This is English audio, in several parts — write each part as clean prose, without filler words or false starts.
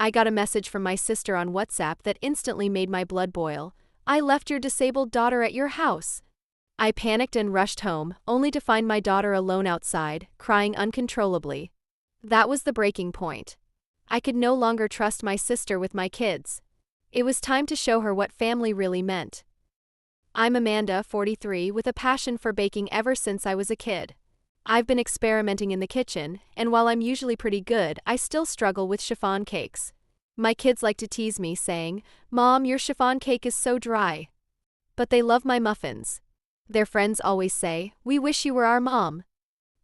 I got a message from my sister on WhatsApp that instantly made my blood boil. "I left your disabled daughter at your house." I panicked and rushed home, only to find my daughter alone outside, crying uncontrollably. That was the breaking point. I could no longer trust my sister with my kids. It was time to show her what family really meant. I'm Amanda, 43, with a passion for baking ever since I was a kid. I've been experimenting in the kitchen, and while I'm usually pretty good, I still struggle with chiffon cakes. My kids like to tease me, saying, "Mom, your chiffon cake is so dry." But they love my muffins. Their friends always say, "We wish you were our mom."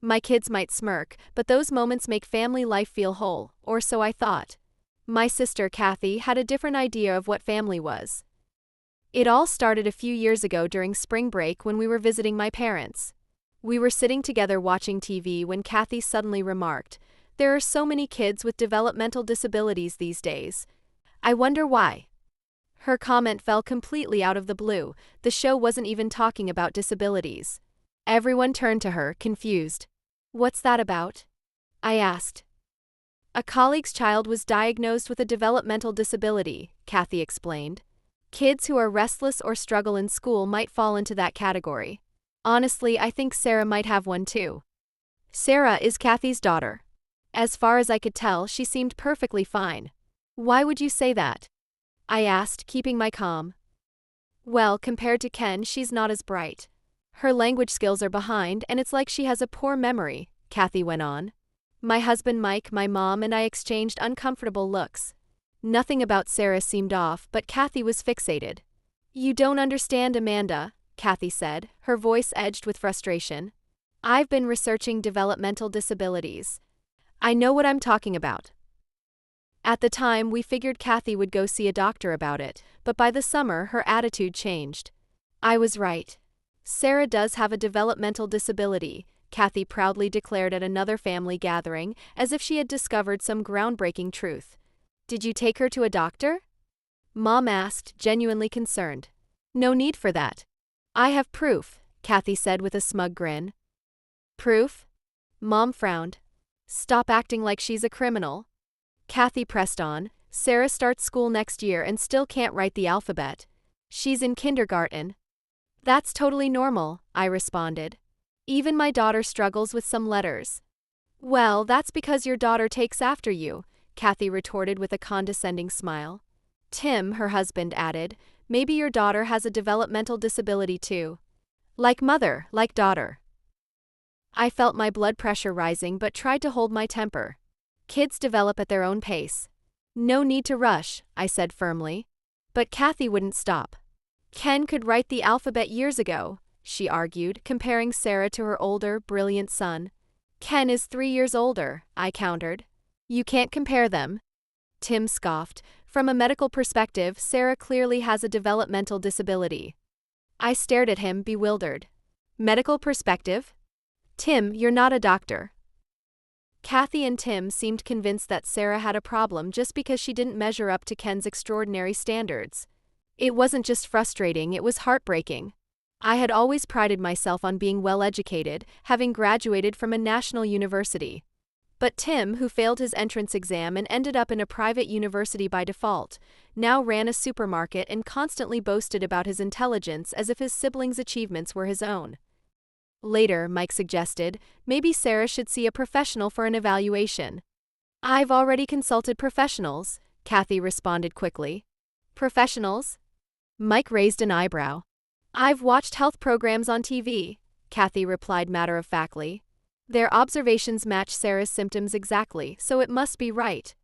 My kids might smirk, but those moments make family life feel whole, or so I thought. My sister, Kathy, had a different idea of what family was. It all started a few years ago during spring break when we were visiting my parents. We were sitting together watching TV when Kathy suddenly remarked, "There are so many kids with developmental disabilities these days. I wonder why." Her comment fell completely out of the blue. The show wasn't even talking about disabilities. Everyone turned to her, confused. "What's that about?" I asked. "A colleague's child was diagnosed with a developmental disability," Kathy explained. "Kids who are restless or struggle in school might fall into that category. Honestly, I think Sarah might have one too." Sarah is Kathy's daughter. As far as I could tell, she seemed perfectly fine. "Why would you say that?" I asked, keeping my calm. "Well, compared to Ken, she's not as bright. Her language skills are behind, and it's like she has a poor memory," Kathy went on. My husband Mike, my mom, and I exchanged uncomfortable looks. Nothing about Sarah seemed off, but Kathy was fixated. "You don't understand, Amanda," Kathy said, her voice edged with frustration. "I've been researching developmental disabilities. I know what I'm talking about." At the time, we figured Kathy would go see a doctor about it, but by the summer, her attitude changed. I was right. Sarah does have a developmental disability, Kathy proudly declared at another family gathering, as if she had discovered some groundbreaking truth. "Did you take her to a doctor?" Mom asked, genuinely concerned. "No need for that. I have proof," Kathy said with a smug grin. "Proof?" Mom frowned. "Stop acting like she's a criminal." Kathy pressed on. "Sarah starts school next year and still can't write the alphabet. She's in kindergarten." "That's totally normal," I responded. "Even my daughter struggles with some letters." "Well, that's because your daughter takes after you," Kathy retorted with a condescending smile. Tim, her husband, added, "Maybe your daughter has a developmental disability too. Like mother, like daughter." I felt my blood pressure rising but tried to hold my temper. Kids develop at their own pace. "No need to rush," I said firmly. But Kathy wouldn't stop. "Ken could write the alphabet years ago," she argued, comparing Sarah to her older, brilliant son. "Ken is 3 years older," I countered. "You can't compare them." Tim scoffed. "From a medical perspective, Sarah clearly has a developmental disability." I stared at him, bewildered. "Medical perspective? Tim, you're not a doctor." Kathy and Tim seemed convinced that Sarah had a problem just because she didn't measure up to Ken's extraordinary standards. It wasn't just frustrating, it was heartbreaking. I had always prided myself on being well-educated, having graduated from a national university. But Tim, who failed his entrance exam and ended up in a private university by default, now ran a supermarket and constantly boasted about his intelligence as if his siblings' achievements were his own. Later, Mike suggested, maybe Sarah should see a professional for an evaluation. "I've already consulted professionals," Kathy responded quickly. "Professionals?" Mike raised an eyebrow. "I've watched health programs on TV," Kathy replied matter-of-factly. "Their observations match Sarah's symptoms exactly, so it must be right."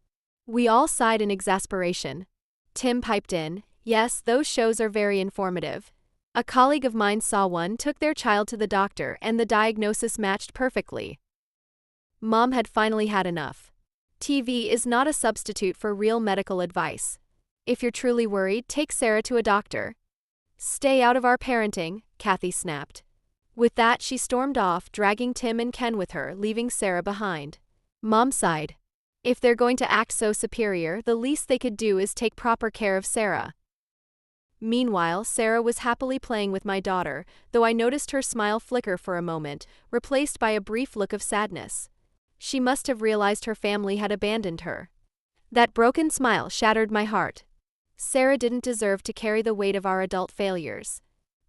We all sighed in exasperation. Tim piped in, "Yes, those shows are very informative. A colleague of mine saw one, took their child to the doctor, and the diagnosis matched perfectly." Mom had finally had enough. "TV is not a substitute for real medical advice. If you're truly worried, take Sarah to a doctor." "Stay out of our parenting," Kathy snapped. With that, she stormed off, dragging Tim and Ken with her, leaving Sarah behind. Mom sighed. If they're going to act so superior, the least they could do is take proper care of Sarah. Meanwhile, Sarah was happily playing with my daughter, though I noticed her smile flicker for a moment, replaced by a brief look of sadness. She must have realized her family had abandoned her. That broken smile shattered my heart. Sarah didn't deserve to carry the weight of our adult failures.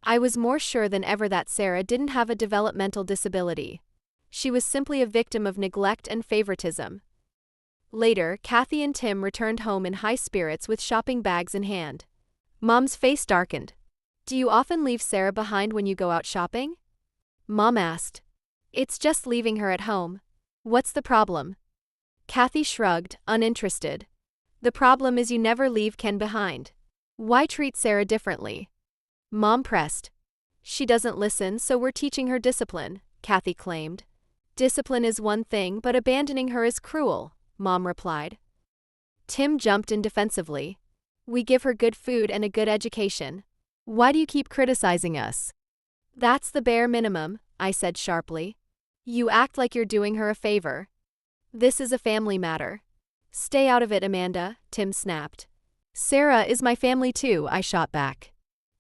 I was more sure than ever that Sarah didn't have a developmental disability. She was simply a victim of neglect and favoritism. Later, Kathy and Tim returned home in high spirits with shopping bags in hand. Mom's face darkened. "Do you often leave Sarah behind when you go out shopping?" Mom asked. "It's just leaving her at home. What's the problem?" Kathy shrugged, uninterested. "The problem is you never leave Ken behind. Why treat Sarah differently?" Mom pressed. "She doesn't listen, so we're teaching her discipline," Kathy claimed. "Discipline is one thing, but abandoning her is cruel," Mom replied. Tim jumped in defensively. "We give her good food and a good education. Why do you keep criticizing us?" "That's the bare minimum," I said sharply. "You act like you're doing her a favor. This is a family matter." "Stay out of it, Amanda," Tim snapped. "Sarah is my family too," I shot back.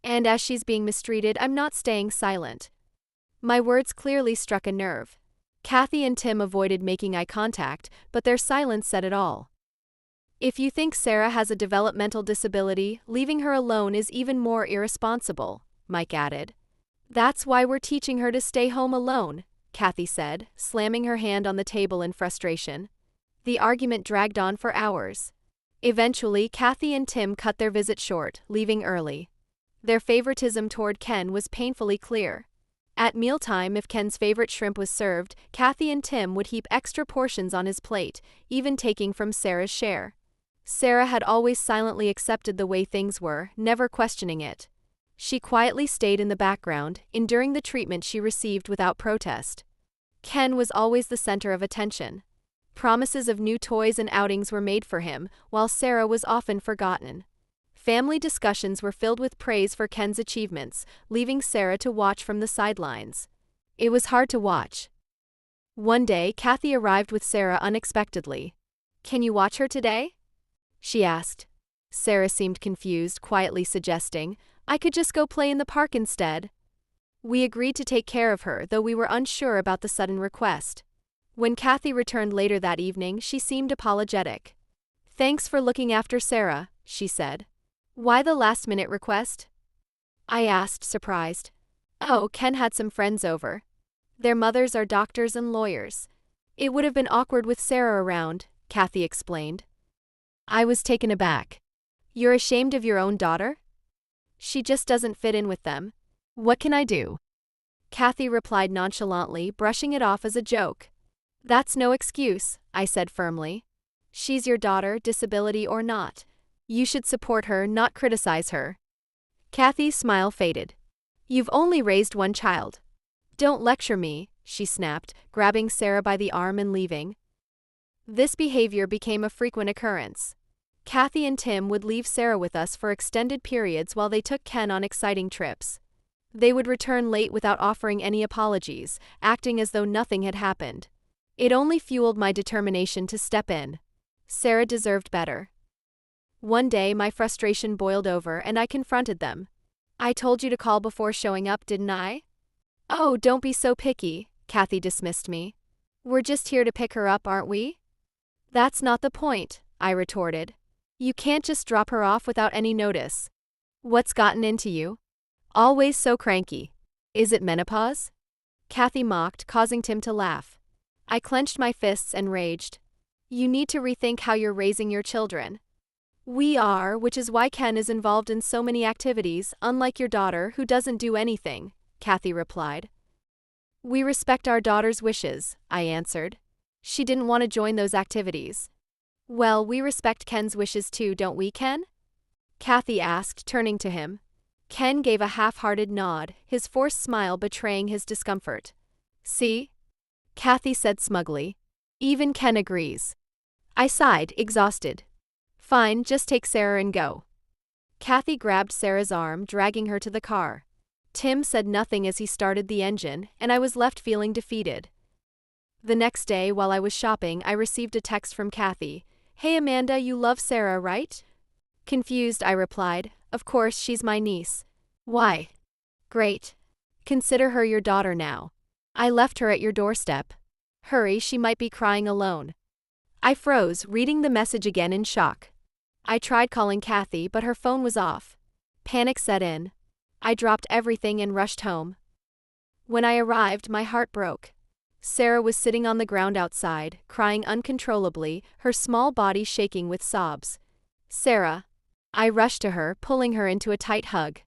"And as she's being mistreated, I'm not staying silent." My words clearly struck a nerve. Kathy and Tim avoided making eye contact, but their silence said it all. "If you think Sarah has a developmental disability, leaving her alone is even more irresponsible," Mike added. "That's why we're teaching her to stay home alone," Kathy said, slamming her hand on the table in frustration. The argument dragged on for hours. Eventually, Kathy and Tim cut their visit short, leaving early. Their favoritism toward Ken was painfully clear. At mealtime, if Ken's favorite shrimp was served, Kathy and Tim would heap extra portions on his plate, even taking from Sarah's share. Sarah had always silently accepted the way things were, never questioning it. She quietly stayed in the background, enduring the treatment she received without protest. Ken was always the center of attention. Promises of new toys and outings were made for him, while Sarah was often forgotten. Family discussions were filled with praise for Ken's achievements, leaving Sarah to watch from the sidelines. It was hard to watch. One day, Kathy arrived with Sarah unexpectedly. "Can you watch her today?" she asked. Sarah seemed confused, quietly suggesting, "I could just go play in the park instead." We agreed to take care of her, though we were unsure about the sudden request. When Kathy returned later that evening, she seemed apologetic. "Thanks for looking after Sarah," she said. "Why the last-minute request?" I asked, surprised. "Oh, Ken had some friends over. Their mothers are doctors and lawyers. It would have been awkward with Sarah around," Kathy explained. I was taken aback. "You're ashamed of your own daughter?" "She just doesn't fit in with them. What can I do?" Kathy replied nonchalantly, brushing it off as a joke. "That's no excuse," I said firmly. "She's your daughter, disability or not. You should support her, not criticize her." Kathy's smile faded. "You've only raised one child. Don't lecture me," she snapped, grabbing Sarah by the arm and leaving. This behavior became a frequent occurrence. Kathy and Tim would leave Sarah with us for extended periods while they took Ken on exciting trips. They would return late without offering any apologies, acting as though nothing had happened. It only fueled my determination to step in. Sarah deserved better. One day, my frustration boiled over and I confronted them. "I told you to call before showing up, didn't I?" "Oh, don't be so picky," Kathy dismissed me. "We're just here to pick her up, aren't we?" "That's not the point," I retorted. "You can't just drop her off without any notice. What's gotten into you? Always so cranky. Is it menopause?" Kathy mocked, causing Tim to laugh. I clenched my fists and raged. "You need to rethink how you're raising your children." "We are, which is why Ken is involved in so many activities, unlike your daughter, who doesn't do anything," Kathy replied. "We respect our daughter's wishes," I answered. "She didn't want to join those activities." "Well, we respect Ken's wishes too, don't we, Ken?" Kathy asked, turning to him. Ken gave a half-hearted nod, his forced smile betraying his discomfort. "See?" Kathy said smugly. "Even Ken agrees." I sighed, exhausted. "Fine, just take Sarah and go." Kathy grabbed Sarah's arm, dragging her to the car. Tim said nothing as he started the engine, and I was left feeling defeated. The next day, while I was shopping, I received a text from Kathy. "Hey Amanda, you love Sarah, right?" Confused, I replied, "Of course, she's my niece." "Why?" "Great. Consider her your daughter now. I left her at your doorstep. Hurry, she might be crying alone." I froze, reading the message again in shock. I tried calling Kathy, but her phone was off. Panic set in. I dropped everything and rushed home. When I arrived, my heart broke. Sarah was sitting on the ground outside, crying uncontrollably, her small body shaking with sobs. Sarah. I rushed to her, pulling her into a tight hug.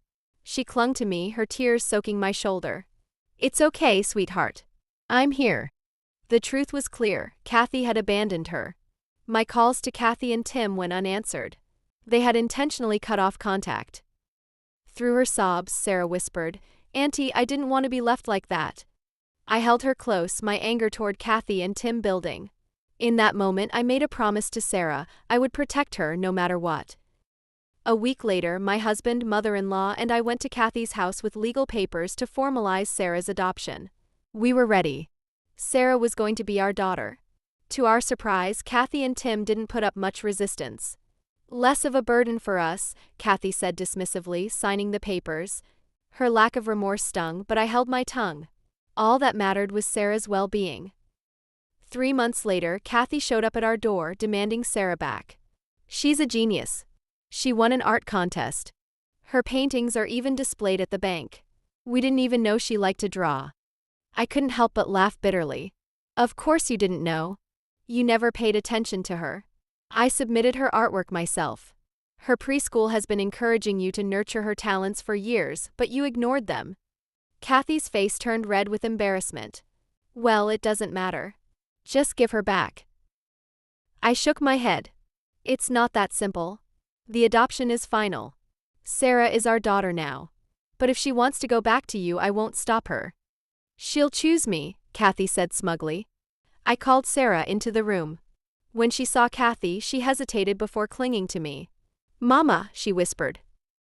She clung to me, her tears soaking my shoulder. It's okay, sweetheart. I'm here. The truth was clear, Kathy had abandoned her. My calls to Kathy and Tim went unanswered. They had intentionally cut off contact. Through her sobs, Sarah whispered, "Auntie, I didn't want to be left like that." I held her close, my anger toward Kathy and Tim building. In that moment, I made a promise to Sarah, I would protect her no matter what. A week later, my husband, mother-in-law, and I went to Kathy's house with legal papers to formalize Sarah's adoption. We were ready. Sarah was going to be our daughter. To our surprise, Kathy and Tim didn't put up much resistance. Less of a burden for us, Kathy said dismissively, signing the papers. Her lack of remorse stung, but I held my tongue. All that mattered was Sarah's well-being. 3 months later, Kathy showed up at our door, demanding Sarah back. She's a genius. She won an art contest. Her paintings are even displayed at the bank. We didn't even know she liked to draw. I couldn't help but laugh bitterly. Of course you didn't know. You never paid attention to her. I submitted her artwork myself. Her preschool has been encouraging you to nurture her talents for years, but you ignored them. Kathy's face turned red with embarrassment. Well, it doesn't matter. Just give her back. I shook my head. It's not that simple. The adoption is final. Sarah is our daughter now. But if she wants to go back to you, I won't stop her. She'll choose me, Kathy said smugly. I called Sarah into the room. When she saw Kathy, she hesitated before clinging to me. Mama, she whispered.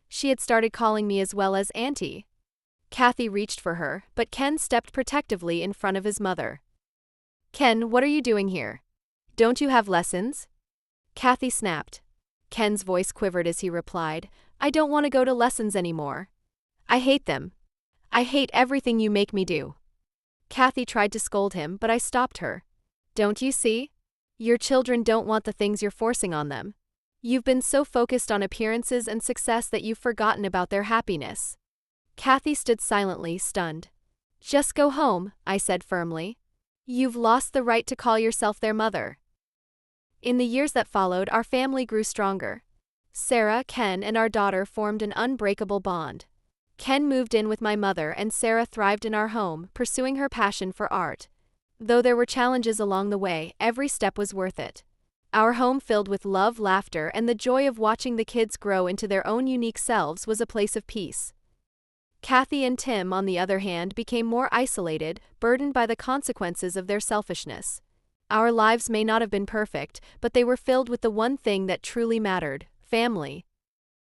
She had started calling me as well as Auntie. Kathy reached for her, but Ken stepped protectively in front of his mother. Ken, what are you doing here? Don't you have lessons? Kathy snapped. Ken's voice quivered as he replied, I don't want to go to lessons anymore. I hate them. I hate everything you make me do. Kathy tried to scold him, but I stopped her. Don't you see? Your children don't want the things you're forcing on them. You've been so focused on appearances and success that you've forgotten about their happiness. Kathy stood silently, stunned. Just go home, I said firmly. You've lost the right to call yourself their mother. In the years that followed, our family grew stronger. Sarah, Ken, and our daughter formed an unbreakable bond. Ken moved in with my mother and Sarah thrived in our home, pursuing her passion for art. Though there were challenges along the way, every step was worth it. Our home filled with love, laughter, and the joy of watching the kids grow into their own unique selves was a place of peace. Kathy and Tim, on the other hand, became more isolated, burdened by the consequences of their selfishness. Our lives may not have been perfect, but they were filled with the one thing that truly mattered: family.